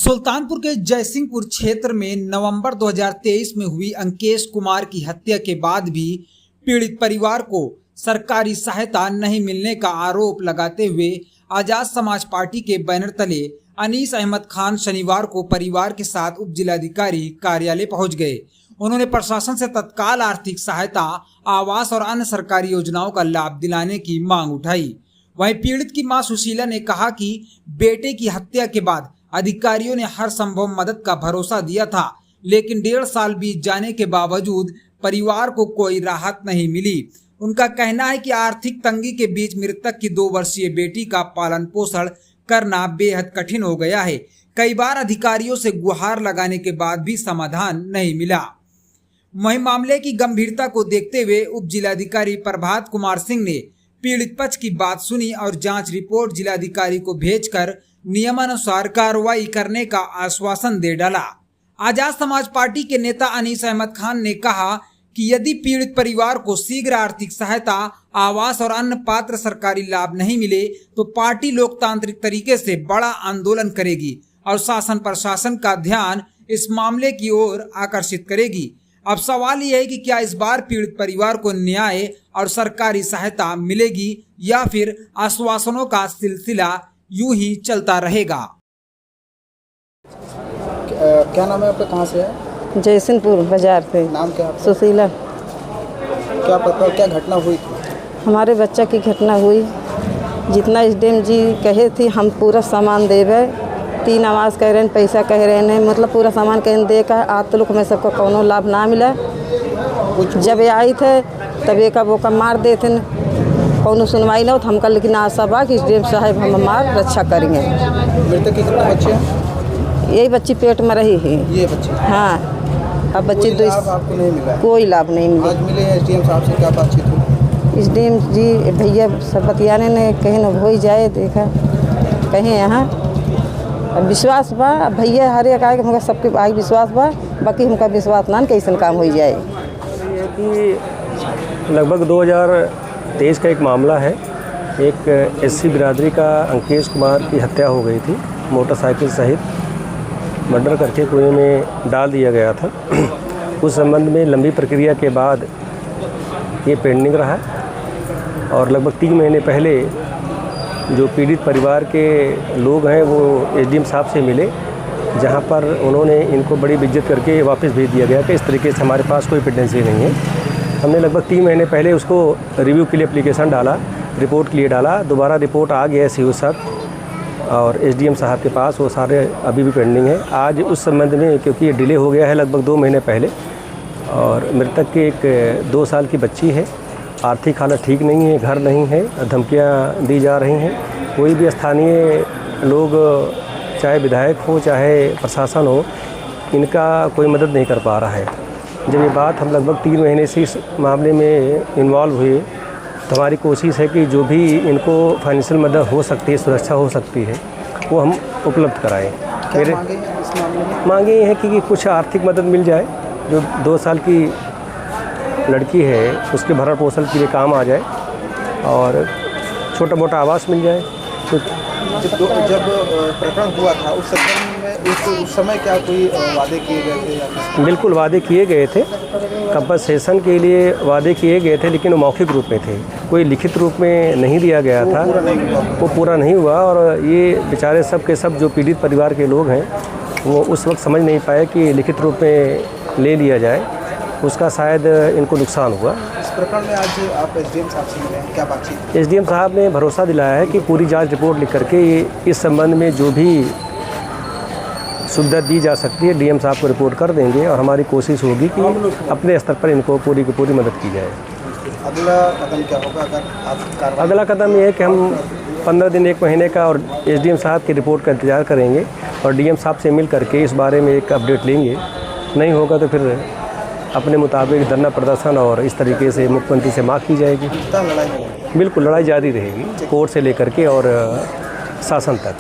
सुल्तानपुर के जयसिंहपुर क्षेत्र में नवंबर 2023 में हुई अंकेश कुमार की हत्या के बाद भी पीड़ित परिवार को सरकारी सहायता नहीं मिलने का आरोप लगाते हुए आजाद समाज पार्टी के बैनर तले अनीस अहमद खान शनिवार को परिवार के साथ उप जिलाधिकारी कार्यालय पहुंच गए। उन्होंने प्रशासन से तत्काल आर्थिक सहायता, आवास और अन्य सरकारी योजनाओं का लाभ दिलाने की मांग उठाई। वहीं पीड़ित की मां सुशीला ने कहा कि बेटे की हत्या के बाद अधिकारियों ने हर संभव मदद का भरोसा दिया था, लेकिन 1.5 साल बीत जाने के बावजूद परिवार को कोई राहत नहीं मिली। उनका कहना है कि आर्थिक तंगी के बीच मृतक की 2 वर्षीय बेटी का पालन पोषण करना बेहद कठिन हो गया है। कई बार अधिकारियों से गुहार लगाने के बाद भी समाधान नहीं मिला। वहीं मामले की गंभीरता को देखते हुए उप जिलाधिकारी प्रभात कुमार सिंह ने पीड़ित पक्ष की बात सुनी और जांच रिपोर्ट जिलाधिकारी को भेजकर नियमानुसार कार्रवाई करने का आश्वासन दे डाला। आजाद समाज पार्टी के नेता अनीस अहमद खान ने कहा कि यदि पीड़ित परिवार को शीघ्र आर्थिक सहायता, आवास और अन्य पात्र सरकारी लाभ नहीं मिले तो पार्टी लोकतांत्रिक तरीके से बड़ा आंदोलन करेगी और शासन प्रशासन का ध्यान इस मामले की ओर आकर्षित करेगी। अब सवाल यह है कि क्या इस बार पीड़ित परिवार को न्याय और सरकारी सहायता मिलेगी या फिर आश्वासनों का सिलसिला यूं ही चलता रहेगा। क्या नाम है आपका, कहाँ से है? जयसिंहपुर बाजार से। नाम क्या है? सुशीला। क्या पता क्या घटना हुई थी? हमारे बच्चा की घटना हुई। जितना एसडीएम जी कहे थे हम पूरा सामान देवे, 3 आवास कह रहे हैं, पैसा कह रहे हैं, मतलब पूरा सामान कहीं दे का आज तक में सबको कोनो लाभ ना मिला। जब ये आई थे तब एक वो का मार देते कोनो सुनवाई ना हो तो हमका, लेकिन आशा बा कि एसडीएम साहब हम हमार रक्षा करेंगे। मृतक के कितने बच्चे हैं? यही बच्ची पेट में रही है। ये बच्चे? हाँ। अब बच्ची कोई लाभ आपको नहीं मिला? कोई लाभ नहीं मिला। आज मिले एसडीएम साहब से, क्या बातचीत हुई? एसडीएम जी भैया सब बतियाने ने कहीं न हो ही जाए, देखा कहीं यहाँ अब विश्वास बा भैया हर एक आए हमका सबके आगे विश्वास बा, बाकी हमका विश्वास ना कैसे काम हो जाए। ये कि लगभग 2023 का एक मामला है। एक एससी बिरादरी का अंकेश कुमार की हत्या हो गई थी, मोटरसाइकिल सहित मर्डर करके कुएं में डाल दिया गया था। उस संबंध में लंबी प्रक्रिया के बाद ये पेंडिंग रहा और लगभग 3 महीने पहले जो पीड़ित परिवार के लोग हैं वो एसडीएम साहब से मिले, जहां पर उन्होंने इनको बड़ी बेइज्जत करके वापस भेज दिया गया कि इस तरीके से हमारे पास कोई पेंडेंसी नहीं है। हमने लगभग 3 महीने पहले उसको रिव्यू के लिए एप्लीकेशन डाला, रिपोर्ट के लिए डाला, दोबारा रिपोर्ट आ गया सीओ साहब और एसडीएम साहब के पास, वो सारे अभी भी पेंडिंग है। आज उस संबंध में क्योंकि ये डिले हो गया है लगभग 2 महीने पहले और मृतक की एक 2 साल की बच्ची है, आर्थिक हालत ठीक नहीं है, घर नहीं है, धमकियां दी जा रही हैं। कोई भी स्थानीय लोग, चाहे विधायक हो चाहे प्रशासन हो, इनका कोई मदद नहीं कर पा रहा है। जब ये बात हम लगभग 3 महीने से इस मामले में इन्वॉल्व हुए तो हमारी कोशिश है कि जो भी इनको फाइनेंशियल मदद हो सकती है, सुरक्षा हो सकती है, वो हम उपलब्ध कराएँ। मेरे मांगे ये है कि कुछ आर्थिक मदद मिल जाए, जो 2 साल की लड़की है उसके भरण पोषण के लिए काम आ जाए और छोटा मोटा आवास मिल जाए। तो जब प्रकरण हुआ था उस समय क्या कोई वादे किए गए थे या? बिल्कुल वादे किए गए थे, कंपनसेशन के लिए वादे किए गए थे, लेकिन वो मौखिक रूप में थे, कोई लिखित रूप में नहीं दिया गया था। वो पूरा नहीं हुआ और ये बेचारे सब के सब जो पीड़ित परिवार के लोग हैं वो उस वक्त समझ नहीं पाए कि लिखित रूप में ले लिया जाए, उसका शायद इनको नुकसान हुआ। इस प्रकरण में आज आप एसडीएम साहब से मिले, क्या बातचीत? एसडीएम साहब ने भरोसा दिलाया है कि पूरी जांच रिपोर्ट लिख करके इस संबंध में जो भी सुविधा दी जा सकती है डीएम साहब को रिपोर्ट कर देंगे और हमारी कोशिश होगी कि अपने स्तर पर इनको पूरी की पूरी मदद की जाए। अगला कदम क्या होगा अगर आप? अगला कदम ये है कि हम 15 दिन 1 महीने का और एसडीएम साहब की रिपोर्ट का इंतज़ार करेंगे और डीएम साहब से मिल करके इस बारे में एक अपडेट लेंगे। नहीं होगा तो फिर अपने मुताबिक धरना प्रदर्शन और इस तरीके से मुख्यमंत्री से मांग की जाएगी। लड़ाई? बिल्कुल, लड़ाई जारी रहेगी कोर्ट से लेकर के और शासन तक।